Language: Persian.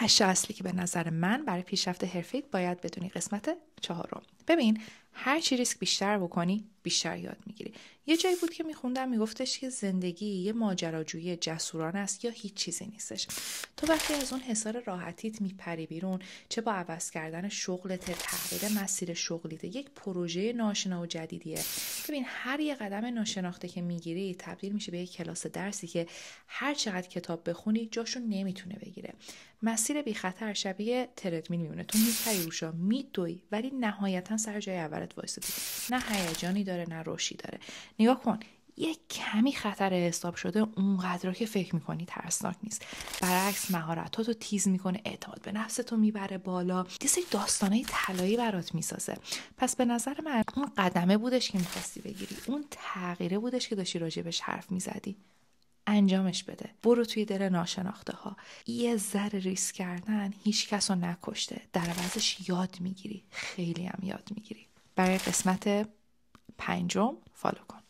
8 اصلی که به نظر من برای پیشرفت حرفه‌ایت باید بدونی. قسمت 4. ببین، هر چی ریسک بیشتر بکنی بیشتر یاد میگیری. یه جایی بود که میخوندم میگفتش که زندگی یه ماجراجویی جسورانه است یا هیچ چیزی نیستش. تو وقتی از اون حصار راحتیت میپری بیرون، چه با عوض کردن شغلت، تغییر مسیر شغلیت، یک پروژه ناشنا و جدیدیه. ببین، هر یه قدم ناشناخته که میگیری تبدیل میشه به یک کلاس درسی که هر چقدر کتاب بخونی جاشو نمیتونه بگیره. مسیر بی خطر شبیه تردمیل میمونه. تو میپری روشا، میدوی، ولی نهایتا سر جای اولت وایسادی. نه هیجانی داره نه رشدی داره. نگاه کن، یه کمی خطر حساب شده اونقدر که فکر میکنی ترسناک نیست. برعکس مهارتاتو تیز میکنه، اعتماد به نفستو میبره بالا، یه سری داستانای طلایی برات میسازه. پس به نظر من اون قدمه بودش که میخواستی بگیری، اون تغییره بودش که داشتی راجبش حرف میزدی. انجامش بده. برو توی دل ناشناخته ها. یه ذره ریسک کردن هیچ کس رو نکشته. در عوضش یاد میگیری. خیلی هم یاد میگیری. برای قسمت 5 فالو کن.